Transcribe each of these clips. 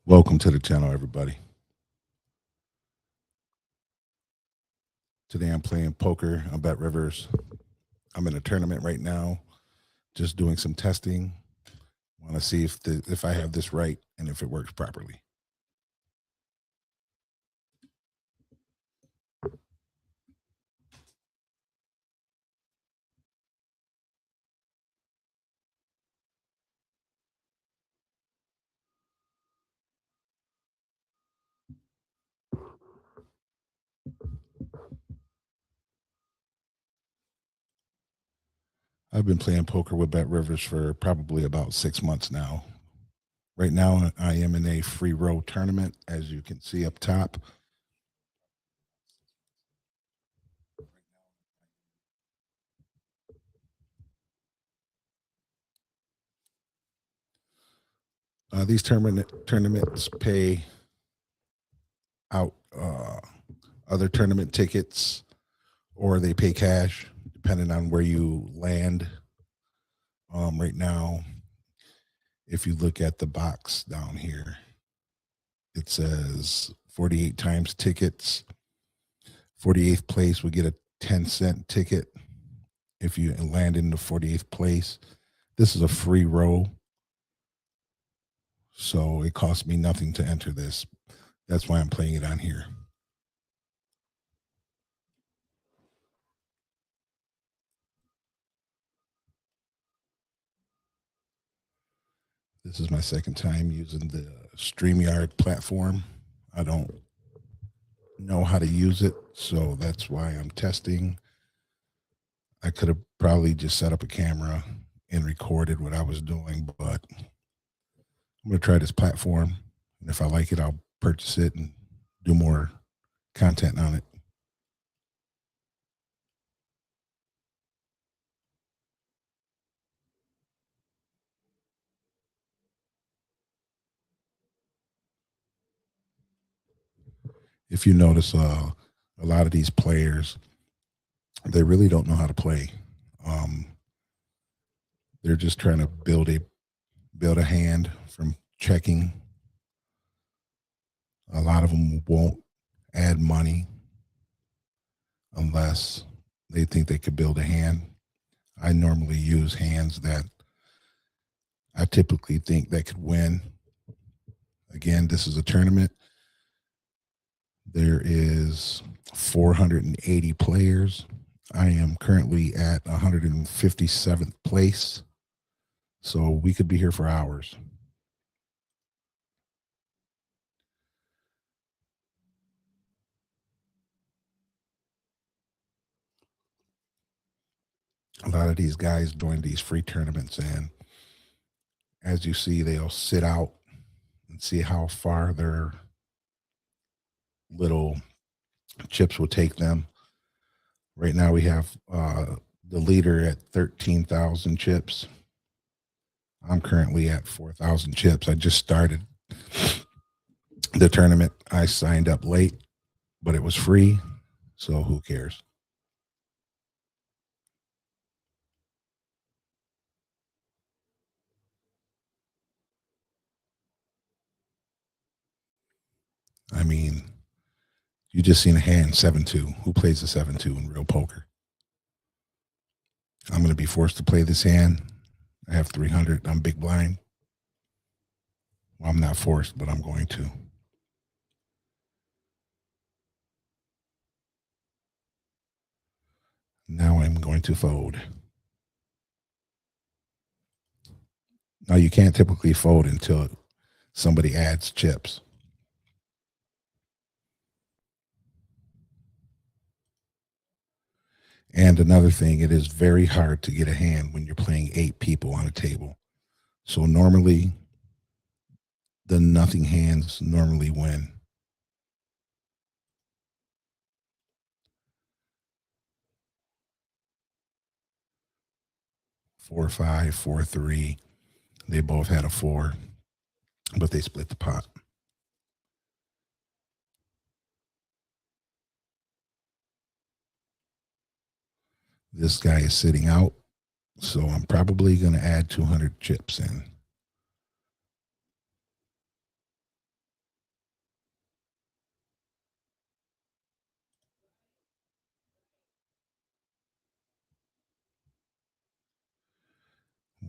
Welcome to the channel, everybody. Today I'm playing poker on Bet Rivers. I'm in a tournament right now, just doing some testing. Want to see if I have this right and if it works properly. I've been playing poker with Bet Rivers for probably about 6 months now. Right now, I am in a free roll tournament, as you can see up top. These tournaments pay out other tournament tickets, or they pay cash, depending on where you land. Right now, if you look at the box down here, it says 48 times tickets. 48th place would get a 10-cent ticket if you land in the 48th place. This is a free roll, so it costs me nothing to enter this. That's why I'm playing it on here. This is my second time using the StreamYard platform. I don't know how to use it, so that's why I'm testing. I could have probably just set up a camera and recorded what I was doing, but I'm going to try this platform. And if I like it, I'll purchase it and do more content on it. If you notice, a lot of these players, they really don't know how to play. They're just trying to build a hand from checking. A lot of them won't add money unless they think they could build a hand. I normally use hands that I typically think that could win. Again, this is a tournament. There is 480 players. I am currently at 157th place. So we could be here for hours. A lot of these guys join these free tournaments, and as you see, they'll sit out and see how far their little chips will take them. Right now, we have the leader at 13,000 chips. I'm currently at 4,000 chips. I just started the tournament. I signed up late, but it was free, so who cares? I mean, you just seen a hand 7-2. Who plays the 7-2 in real poker? I'm going to be forced to play this hand. I have 300. I'm big blind. Well, I'm not forced, but I'm going to. Now I'm going to fold. Now you can't typically fold until somebody adds chips. And another thing, it is very hard to get a hand when you're playing 8 people on a table. So normally, the nothing hands normally win. Four, 5, 4, 3. They both had a 4, but they split the pot. This guy is sitting out, so I'm probably going to add 200 chips in.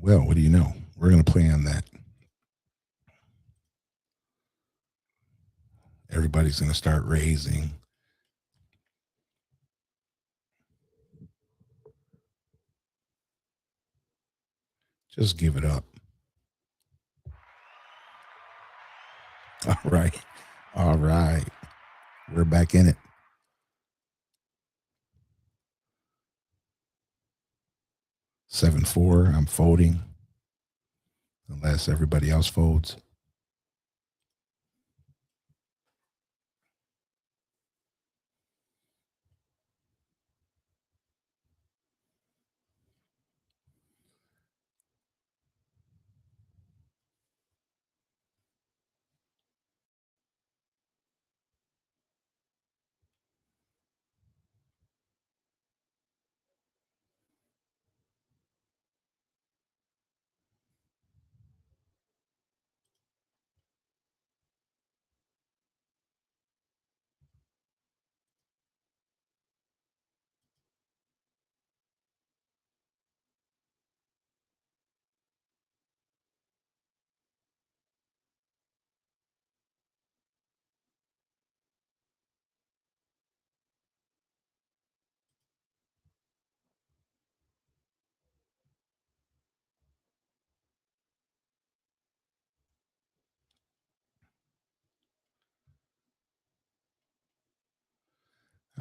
Well, what do you know? We're going to play on that. Everybody's going to start raising. Just give it up. All right. All right. We're back in it. Seven four. I'm folding unless everybody else folds.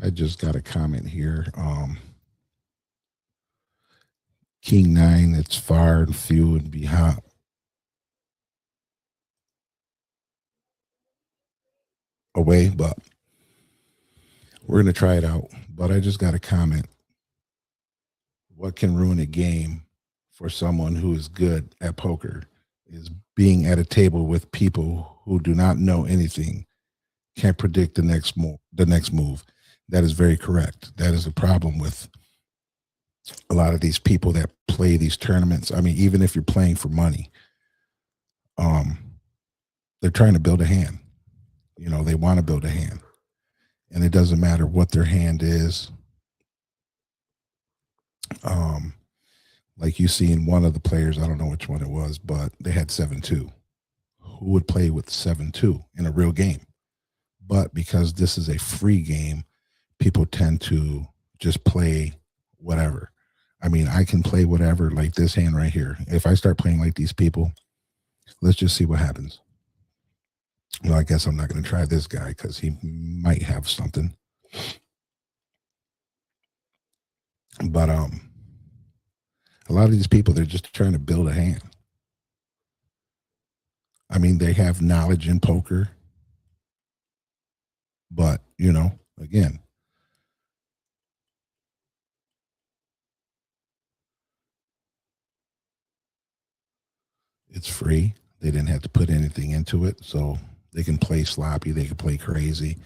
I just got a comment here. King 9, it's far and few and behind. Away, but we're going to try it out. But I just got a comment. What can ruin a game for someone who is good at poker is being at a table with people who do not know anything, can't predict the next move. That is very correct. That is a problem with a lot of these people that play these tournaments. I mean, even if you're playing for money, they're trying to build a hand. You know, they want to build a hand, and it doesn't matter what their hand is. Like you see in one of the players, I don't know which one it was, but they had 7-2. Who would play with 7-2 in a real game? But because this is a free game, people tend to just play whatever. I mean, I can play whatever, like this hand right here. If I start playing like these people, let's just see what happens. Well, I guess I'm not going to try this guy because he might have something. But a lot of these people, they're just trying to build a hand. I mean, they have knowledge in poker, but you know, again, it's free. They didn't have to put anything into it, so they can play sloppy, they can play crazy.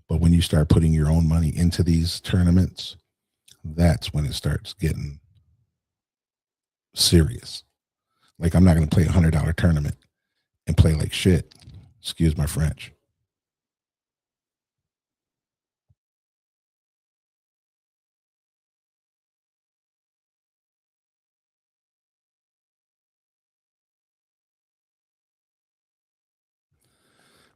But when you start putting your own money into these tournaments, that's when it starts getting serious. Like, I'm not going to play $100 tournament and play like shit. Excuse my French.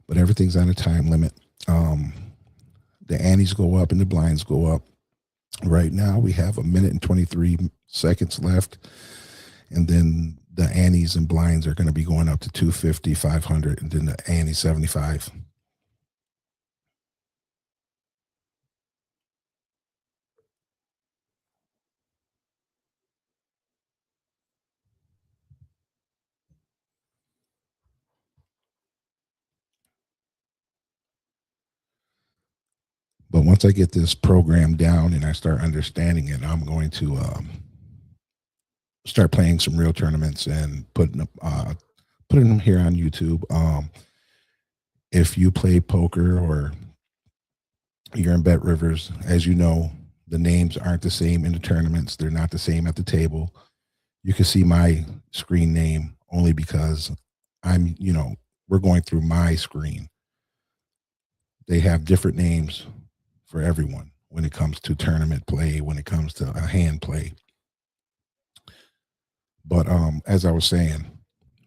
But everything's on a time limit. The antes go up and the blinds go up. Right now, we have a minute and 23 seconds left. And then the antes and blinds are going to be going up to 250, 500, and then the ante 75. But once I get this program down and I start understanding it, I'm going to start playing some real tournaments and putting them here on YouTube. If you play poker or you're in Bet Rivers, as you know, the names aren't the same in the tournaments. They're not the same at the table. You can see my screen name only because we're going through my screen. They have different names for everyone when it comes to tournament play, when it comes to a hand play. But as I was saying,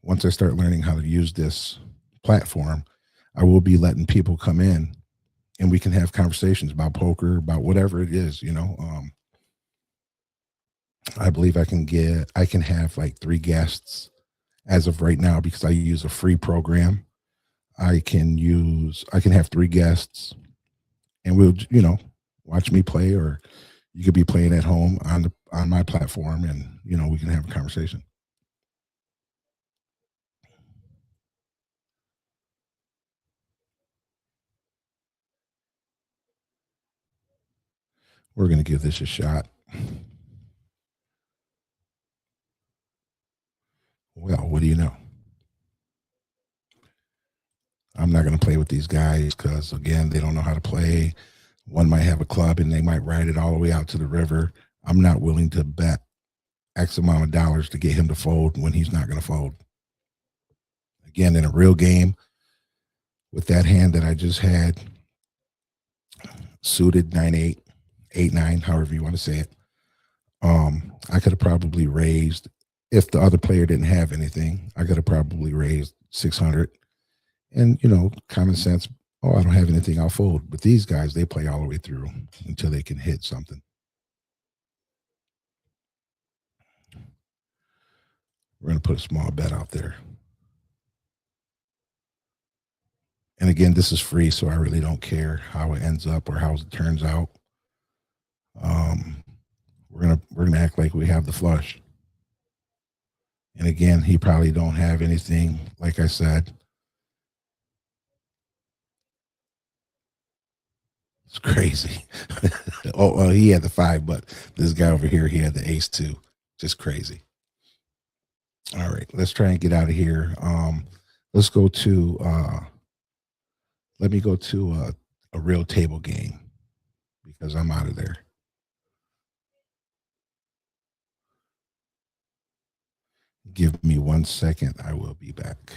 once I start learning how to use this platform, I will be letting people come in and we can have conversations about poker, about whatever it is, I believe I can have like 3 guests as of right now because I use a free program. I can have 3 guests and we'll, watch me play, or you could be playing at home on my platform, and we can have a conversation. We're going to give this a shot. Well, what do you know? I'm not going to play with these guys because, again, they don't know how to play. One might have a club and they might ride it all the way out to the river. I'm not willing to bet X amount of dollars to get him to fold when he's not going to fold. Again, in a real game, with that hand that I just had, suited 9-8, 8-9, however you want to say it, I could have probably raised, if the other player didn't have anything, I could have probably raised 600. And, common sense, oh, I don't have anything, I'll fold. But these guys, they play all the way through until they can hit something. We're going to put a small bet out there. And again, this is free, so I really don't care how it ends up or how it turns out. We're gonna act like we have the flush. And again, he probably don't have anything. Like I said, it's crazy. Oh, well, he had the 5, but this guy over here, he had the ace 2. Just crazy. All right, let's try and get out of here. Let's go to. Let me go to a real table game because I'm out of there. Give me 1 second. I will be back.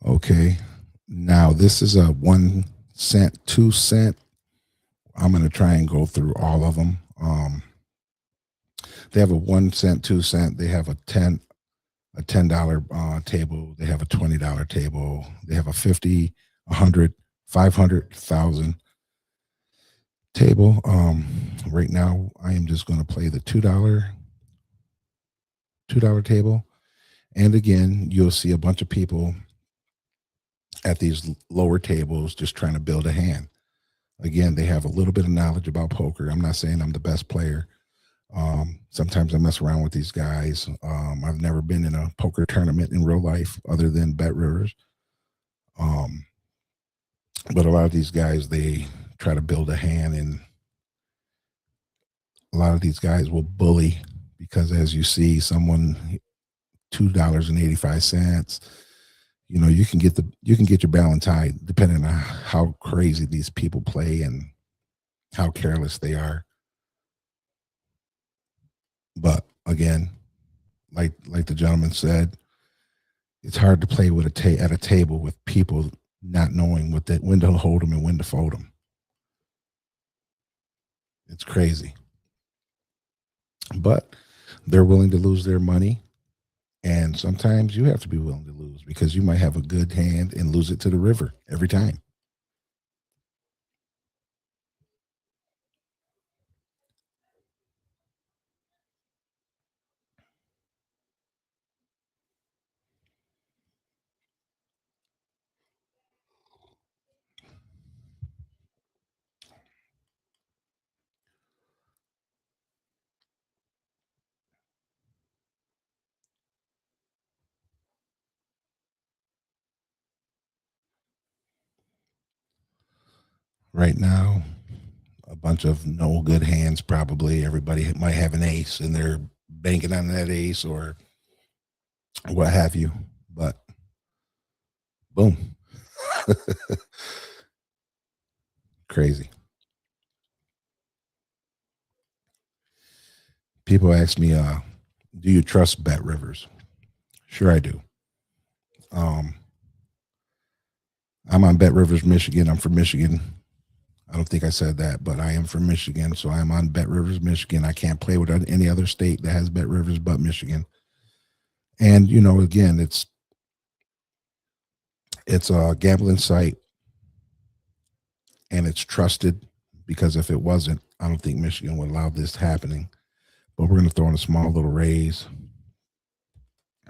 Okay. Now this is a 1 cent, 2 cent. I'm going to try and go through all of them. They have a 1 cent, 2 cent. They have a $10 table. They have a $20 table. They have a 50, 100, 500,000 table. Right now, I am just going to play the $2 table. And again, you'll see a bunch of people at these lower tables just trying to build a hand. Again, they have a little bit of knowledge about poker. I'm not saying I'm the best player. Sometimes I mess around with these guys. I've never been in a poker tournament in real life other than Bet Rivers. But a lot of these guys, they try to build a hand, and a lot of these guys will bully because, as you see, someone $2.85. You can get your balance high depending on how crazy these people play and how careless they are. But again, like the gentleman said, it's hard to play with at a table with people not knowing when to hold them and when to fold them. It's crazy, but they're willing to lose their money And sometimes you have to be willing to lose because you might have a good hand and lose it to the river every time. Right now, a bunch of no good hands, probably. Everybody might have an ace and they're banking on that ace or what have you. But boom. Crazy. People ask me, do you trust Bet Rivers? Sure, I do. Um, I'm on Bet Rivers, Michigan. I'm from Michigan. I don't think I said that, but I am from Michigan, so I'm on Bet Rivers, Michigan. I can't play with any other state that has Bet Rivers but Michigan. And again, it's a gambling site, and it's trusted because if it wasn't, I don't think Michigan would allow this happening. But we're going to throw in a small little raise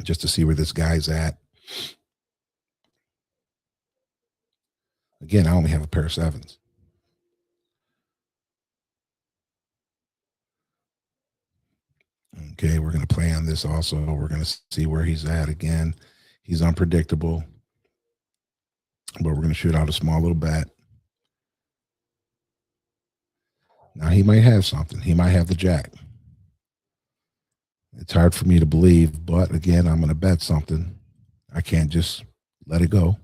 just to see where this guy's at. Again, I only have a pair of sevens. Okay, we're going to play on this also. We're going to see where he's at again. He's unpredictable, but we're going to shoot out a small little bet. Now, he might have something. He might have the jack. It's hard for me to believe, but again, I'm going to bet something. I can't just let it go.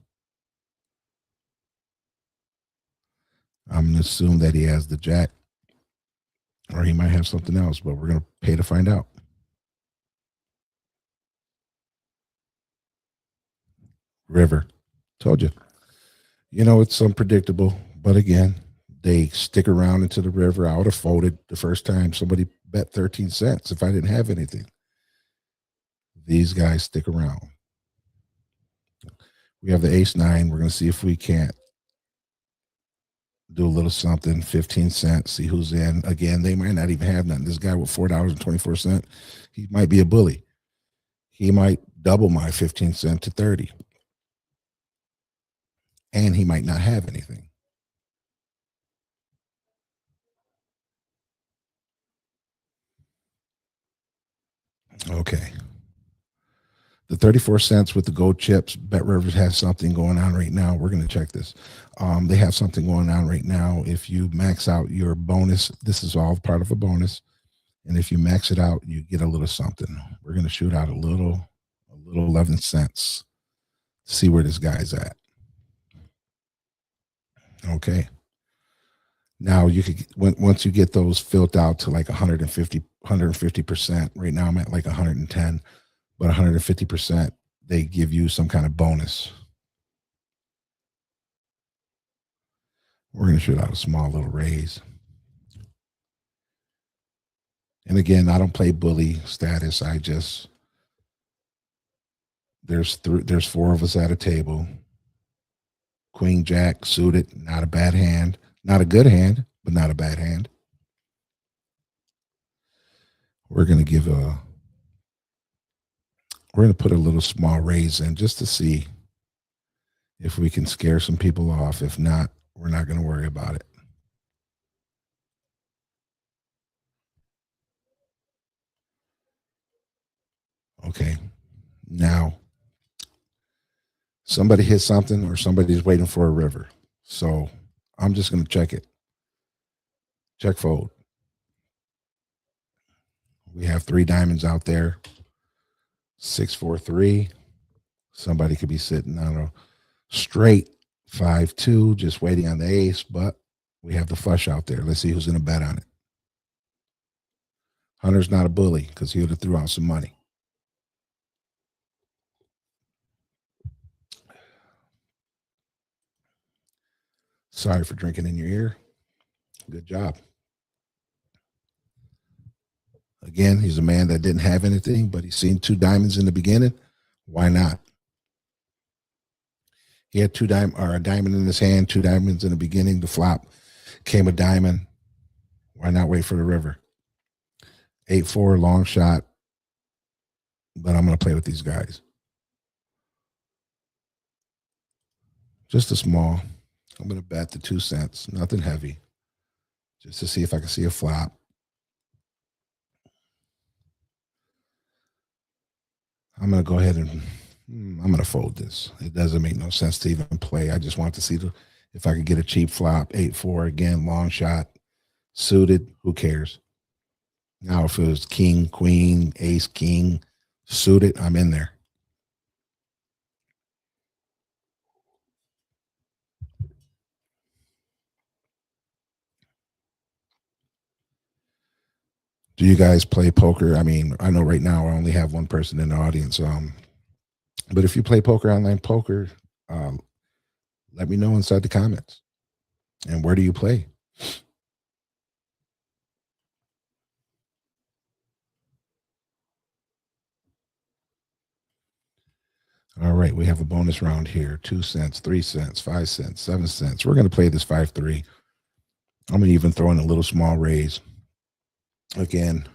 I'm going to assume that he has the jack, or he might have something else, but we're going to pay to find out. River. Told you. It's unpredictable, but again, they stick around into the river. I would have folded the first time somebody bet 13 cents if I didn't have anything. These guys stick around. We have the ace nine. We're going to see if we can't do a little something, 15 cents, see who's in. Again, they might not even have nothing. This guy with $4.24, he might be a bully. He might double my 15 cent to 30. And he might not have anything. Okay. The 34 cents with the gold chips, Bet Rivers has something going on right now. We're going to check this. They have something going on right now. If you max out your bonus, this is all part of a bonus. And if you max it out, you get a little something. We're going to shoot out a little 11 cents. See where this guy's at. Okay. Now you could once you get those filled out to like 150%. Right now I'm at like 110, but 150%, they give you some kind of bonus. We're going to shoot out a small little raise. And again, I don't play bully status. I just there's four of us at a table. Queen Jack suited, not a bad hand, not a good hand, but not a bad hand. We're going to put a little small raise in just to see if we can scare some people off. If not, we're not going to worry about it. Okay. Now, somebody hit something or somebody's waiting for a river. So I'm just going to check it. Check fold. We have three diamonds out there. 6-4-3. Somebody could be sitting on a straight 5-2, just waiting on the ace, but we have the flush out there. Let's see who's going to bet on it. Hunter's not a bully because he would have threw out some money. Sorry for drinking in your ear. Good job. Again, he's a man that didn't have anything, but he's seen two diamonds in the beginning. Why not? He had a diamond in his hand, two diamonds in the beginning. The flop came a diamond. Why not wait for the river? 8-4, long shot. But I'm going to play with these guys. Just a small. I'm going to bet the 2 cents. Nothing heavy. Just to see if I can see a flop. I'm going to go ahead and I'm going to fold this. It doesn't make no sense to even play. I just want to see if I could get a cheap flop. 8-4 again, long shot, suited. Who cares? Now, if it was king, queen, ace, king, suited, I'm in there. Do you guys play poker? I mean, I know right now I only have one person in the audience. But if you play poker, online poker, let me know inside the comments. And where do you play? All right, we have a bonus round here. 2 cents, 3 cents, 5 cents, 7 cents. We're going to play this 5-3. I'm going to even throw in a little small raise. Again,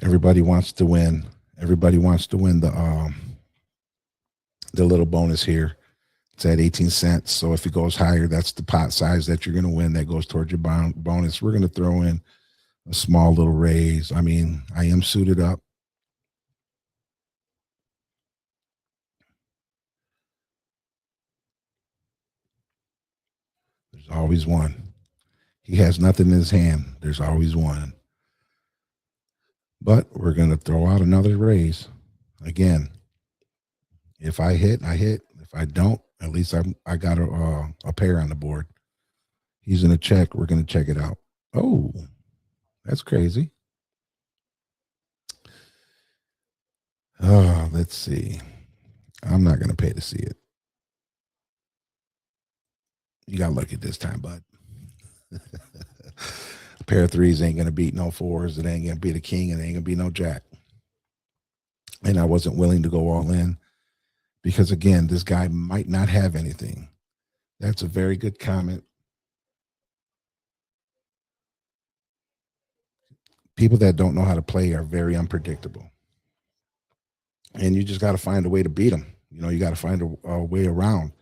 everybody wants to win. Everybody wants to win the little bonus here. It's at 18 cents. So if it goes higher, that's the pot size that you're going to win. That goes towards your bonus. We're going to throw in a small little raise. I mean, I am suited up. There's always one. He has nothing in his hand. There's always one. But we're going to throw out another raise. Again, if I hit, I hit. If I don't, at least I got a pair on the board. He's going to check. We're going to check it out. Oh, that's crazy. Oh, let's see. I'm not going to pay to see it. You got lucky this time, bud. A pair of threes ain't going to beat no fours. It ain't going to beat a king. It ain't going to be no jack. And I wasn't willing to go all in because, again, this guy might not have anything. That's a very good comment. People that don't know how to play are very unpredictable. And you just got to find a way to beat them. You know, you got to find a way around.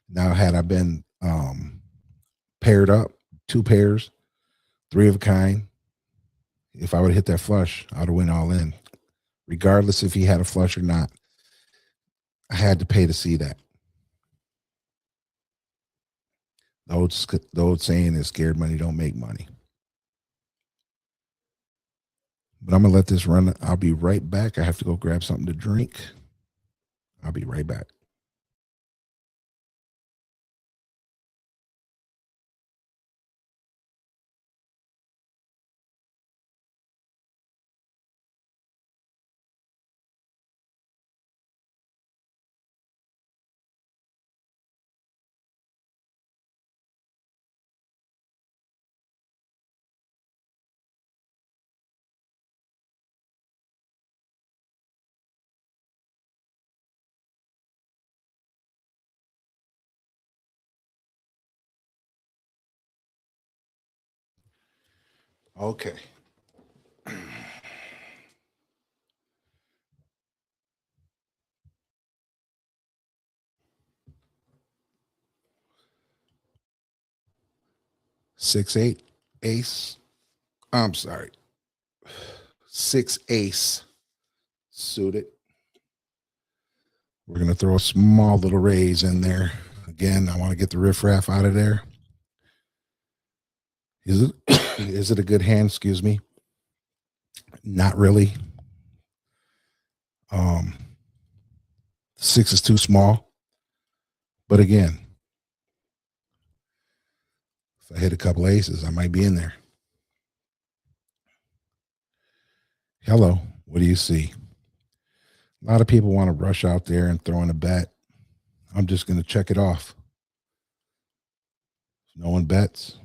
Now, had I been paired up, 2 pairs, 3 of a kind, if I would have hit that flush, I would have went all in. Regardless if he had a flush or not, I had to pay to see that. The old saying is scared money don't make money. But I'm going to let this run. I'll be right back. I have to go grab something to drink. I'll be right back. Okay. Six, eight, ace. I'm sorry. 6 ace suited. We're going to throw a small little raise in there. Again, I want to get the riffraff out of there. Is it a good hand? Excuse me. Not really. 6 is too small. But again, if I hit a couple aces, I might be in there. Hello. What do you see? A lot of people want to rush out there and throw in a bet. I'm just going to check it off. If no one bets,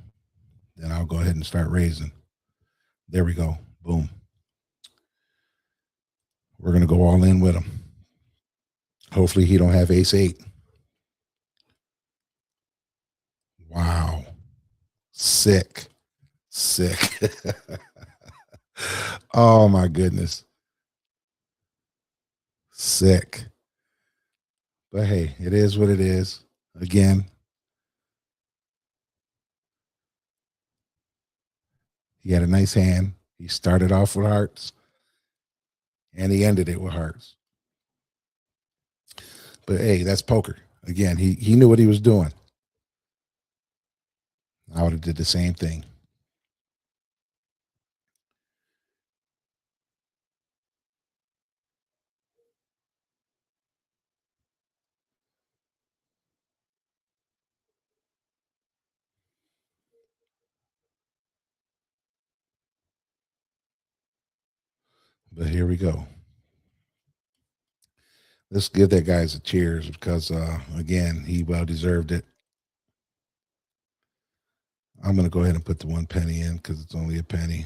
then I'll go ahead and start raising. There we go. Boom. We're going to go all in with him. Hopefully he don't have ace eight. Wow. Sick. Oh my goodness. Sick. But hey, it is what it is. Again, he had a nice hand. He started off with hearts and he ended it with hearts. But hey, that's poker. Again, he knew what he was doing. I would have did the same thing. But here we go. Let's give that guy a cheers because again, he well deserved it. I'm gonna go ahead and put the 1 penny in because it's only a penny.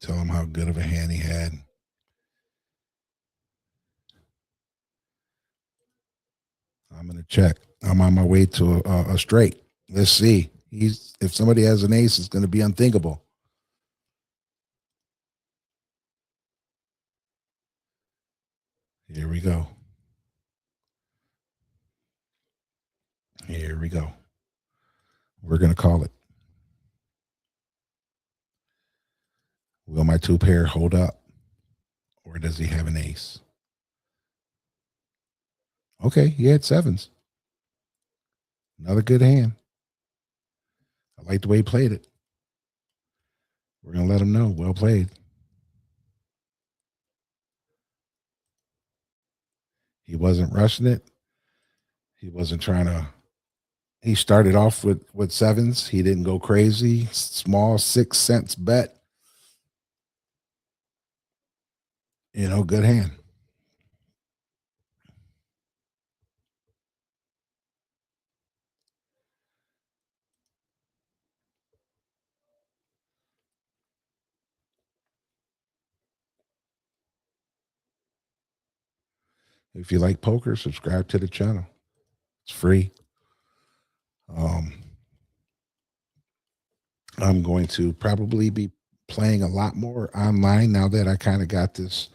Tell him how good of a hand he had. I'm gonna check. I'm on my way to a straight. Let's see. He's if somebody has an ace, it's gonna be unthinkable. Here we go. Here we go. We're gonna call it. Will my two pair hold up? Or does he have an ace? Okay, he had sevens. Another good hand. I like the way he played it. We're gonna let him know. Well played. He wasn't rushing it. He wasn't trying to. He started off with sevens. He didn't go crazy. Small 6 cents bet. Good hand. If you like poker, subscribe to the channel. It's free. Um, I'm going to probably be playing a lot more online now that I kind of got this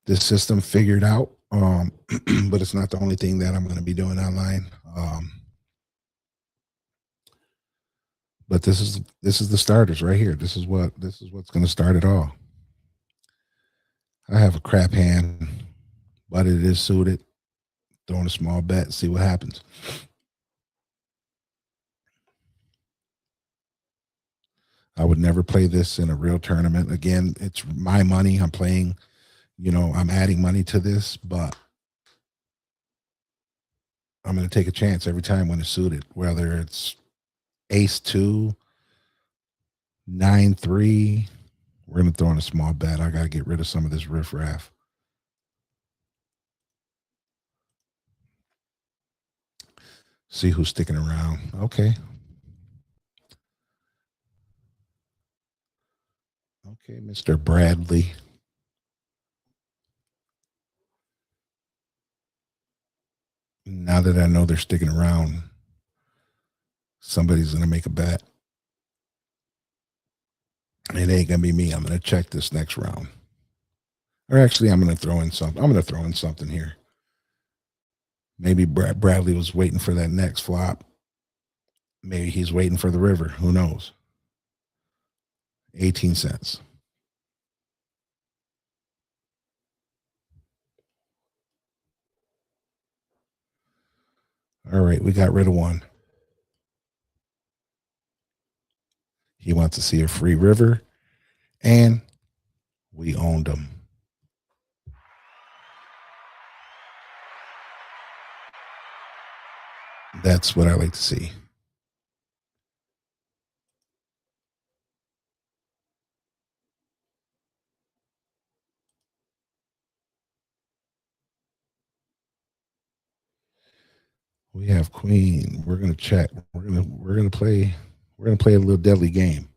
system figured out. But it's not the only thing that I'm going to be doing online. But this is the starters right here. This is what's going to start it all. I have a crap hand, but it is suited. Throwing a small bet, see what happens. I would never play this in a real tournament. Again, it's my money. I'm playing, I'm adding money to this, but I'm going to take a chance every time when it's suited, whether it's ace two, 9-3. We're going to throw in a small bet. I got to get rid of some of this riffraff. See who's sticking around. Okay. Okay, Mr. Bradley. Now that I know they're sticking around, somebody's going to make a bet. It ain't going to be me. I'm going to check this next round. Or actually, I'm going to throw in something. I'm going to throw in something here. Maybe Bradley was waiting for that next flop. Maybe he's waiting for the river. Who knows? 18 cents. All right, we got rid of one. He wants to see a free river, and we owned him. That's what I like to see. We have queen. We're gonna check. We're gonna play a little deadly game.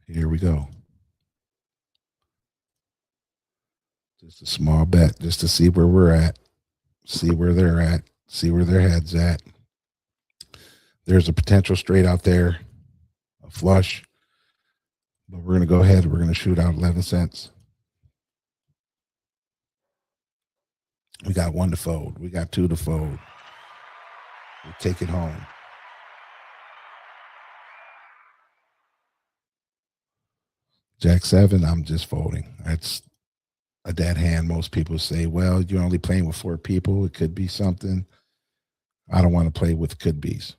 Here we go. Just a small bet, just to see where we're at, see where they're at, see where their head's at. There's a potential straight out there, a flush, but we're gonna go ahead. We're gonna shoot out 11 cents. We got one to fold. We got two to fold. We take it home. Jack seven. I'm just folding. That's a dead hand. Most people say, well, you're only playing with four people. It could be something. I don't want to play with could be's.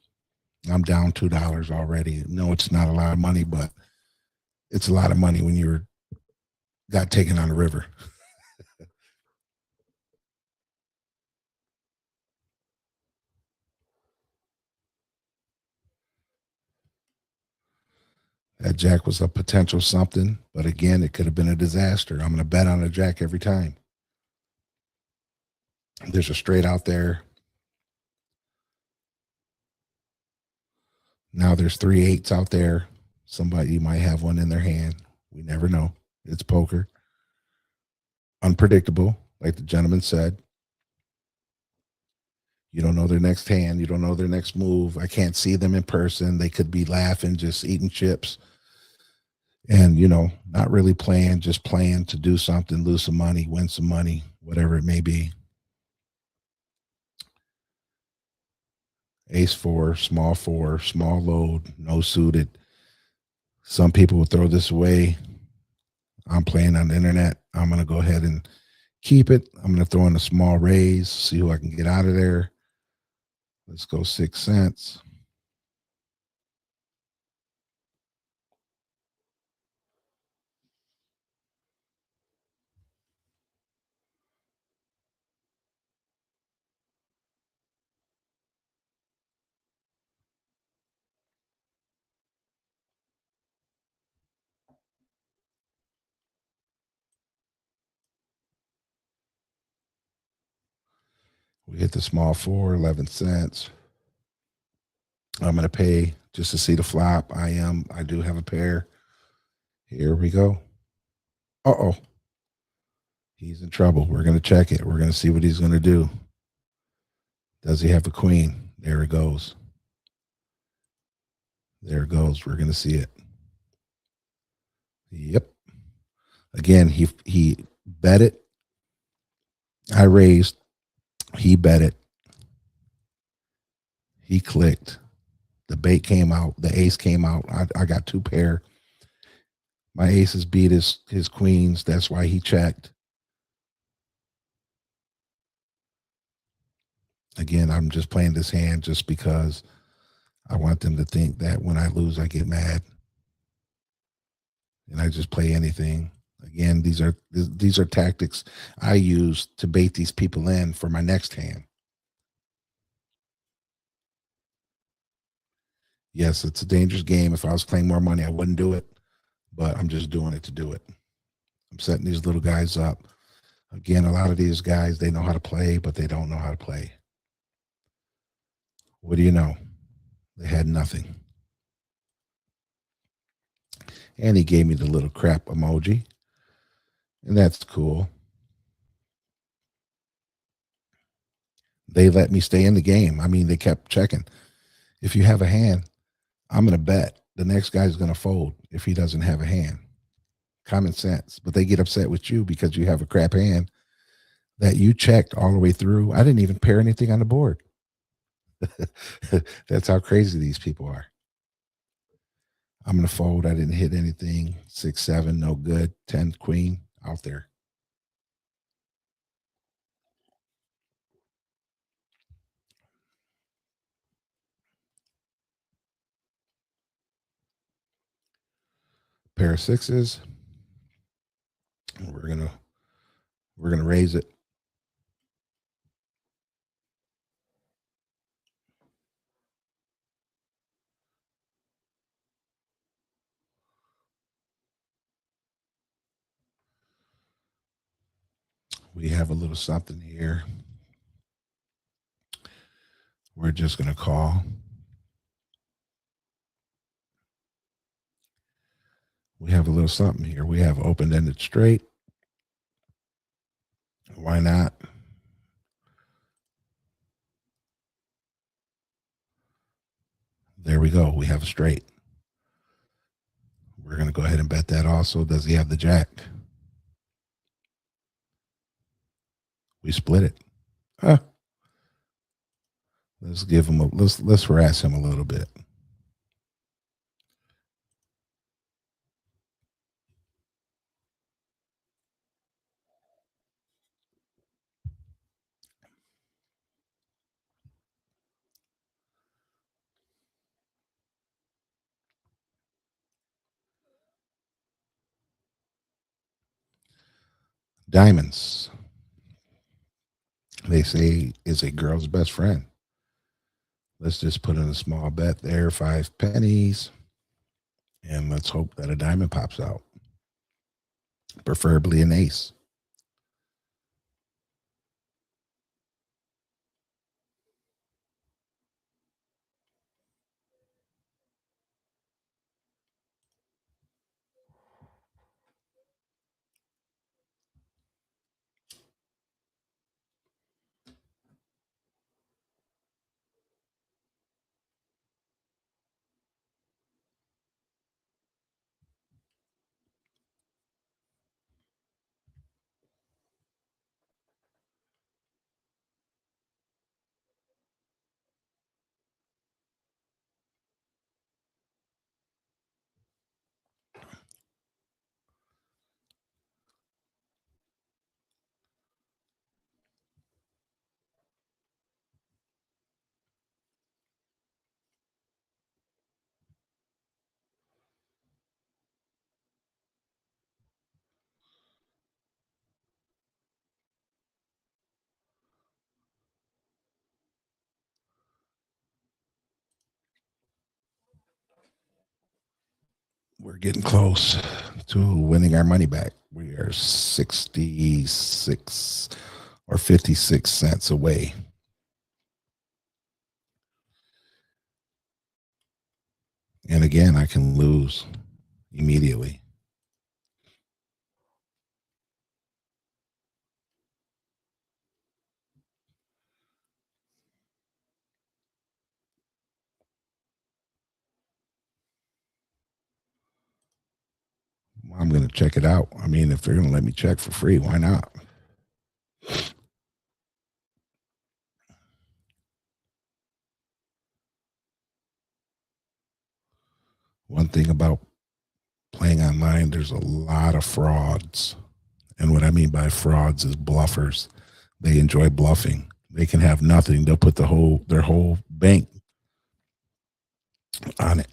I'm down $2 already. No, it's not a lot of money, but it's a lot of money when you're got taken on the river. That jack was a potential something, but again, it could have been a disaster. I'm going to bet on a jack every time. There's a straight out there. Now there's 3 8s out there. Somebody might have one in their hand. We never know. It's poker. Unpredictable, like the gentleman said. You don't know their next hand. You don't know their next move. I can't see them in person. They could be laughing, just eating chips, and not really playing, just playing to do something, lose some money, win some money, whatever it may be. Ace four, small load, no suited. Some people will throw this away. I'm playing on the internet. I'm going to go ahead and keep it. I'm going to throw in a small raise, see who I can get out of there. Let's go 6 cents. We hit the small four, 11 cents. I'm going to pay just to see the flop. I do have a pair. Here we go. Uh-oh. He's in trouble. We're going to check it. We're going to see what he's going to do. Does he have a queen? There it goes. There it goes. We're going to see it. Yep. Again, he bet it. I raised. He bet it. He clicked. The bait came out. The ace came out. I got two pair. My aces beat his queens. That's why he checked. Again, I'm just playing this hand just because I want them to think that when I lose, I get mad, and I just play anything. Again, these are tactics I use to bait these people in for my next hand. Yes, it's a dangerous game. If I was playing more money, I wouldn't do it, but I'm just doing it to do it. I'm setting these little guys up. Again, a lot of these guys, they know how to play, but they don't know how to play. What do you know? They had nothing. And he gave me the little crap emoji. And that's cool. They let me stay in the game. I mean, they kept checking. If you have a hand, I'm going to bet the next guy's going to fold if he doesn't have a hand. Common sense. But they get upset with you because you have a crap hand that you checked all the way through. I didn't even pair anything on the board. That's how crazy these people are. I'm going to fold. I didn't hit anything. 6, 7, no good. 10, queen, out there. Pair of sixes. We're gonna raise it. We have a little something here. We're just going to call. We have a little something here. We have open-ended straight. Why not? There we go. We have a straight. We're going to go ahead and bet that also. Does he have the jack? We split it. Huh. Let's give him let's harass him a little bit. Diamonds, they say, is a girl's best friend. Let's just put in a small bet there, 5 pennies, and let's hope that a diamond pops out, preferably an ace. We're getting close to winning our money back. We are 66 or 56 cents away. And again, I can lose immediately. I'm going to check it out. I mean, if they're going to let me check for free, why not? One thing about playing online, there's a lot of frauds. And what I mean by frauds is bluffers. They enjoy bluffing. They can have nothing. They'll put their whole bank on it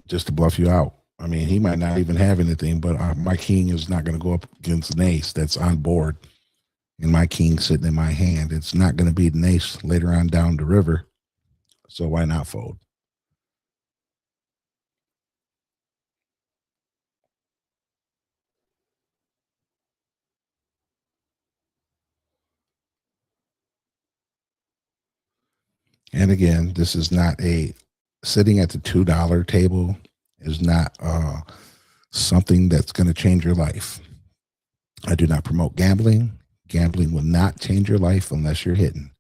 just to bluff you out. I mean, he might not even have anything, but my king is not going to go up against an ace that's on board, and my king sitting in my hand. It's not going to be an ace later on down the river. So why not fold? And again, this is not a sitting at the $2 table is not something that's going to change your life. I do not promote gambling. Gambling will not change your life unless you're hitting.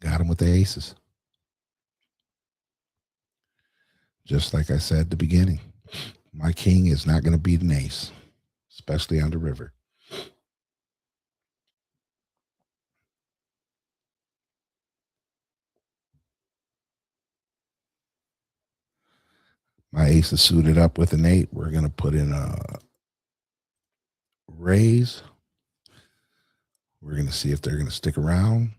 Got him with the aces. Just like I said at the beginning, my king is not going to beat an ace, especially on the river. My ace is suited up with an 8. We're going to put in a raise. We're going to see if they're going to stick around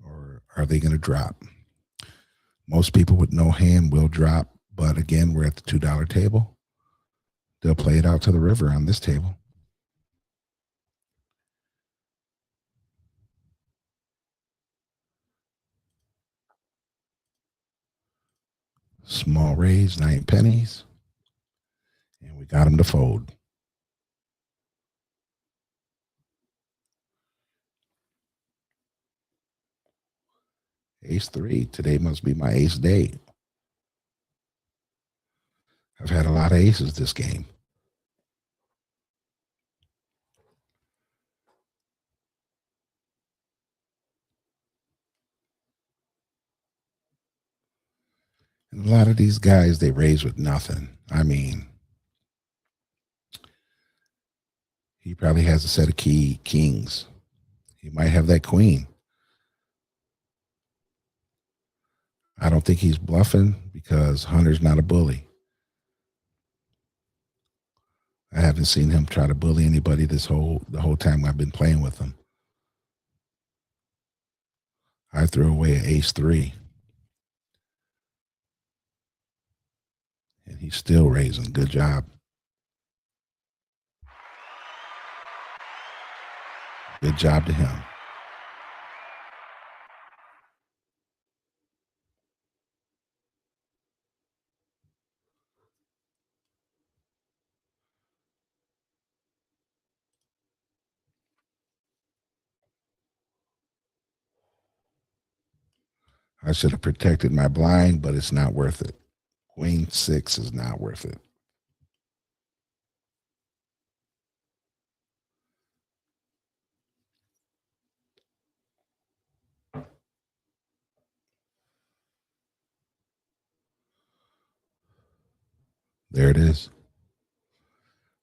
or are they going to drop. Most people with no hand will drop, but again, we're at the $2 table. They'll play it out to the river on this table. Small raise, 9 pennies. we got him to fold. Ace 3. Today must be my ace day. I've had a lot of aces this game. And a lot of these guys, they raise with nothing. I mean, he probably has a set of kings. He might have that queen. I don't think he's bluffing because Hunter's not a bully. I haven't seen him try to bully anybody the whole time I've been playing with him. I threw away an ace 3. And he's still raising. Good job. Good job to him. I should have protected my blind, but it's not worth it. Queen 6 is not worth it. There it is.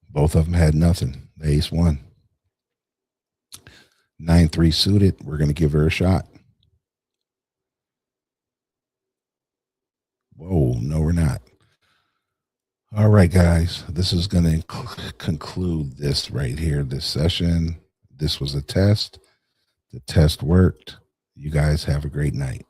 Both of them had nothing. The ace won. 9-3 suited. We're going to give her a shot. Whoa, no, we're not. All right, guys. This is going to conclude this right here, this session. This was a test. The test worked. You guys have a great night.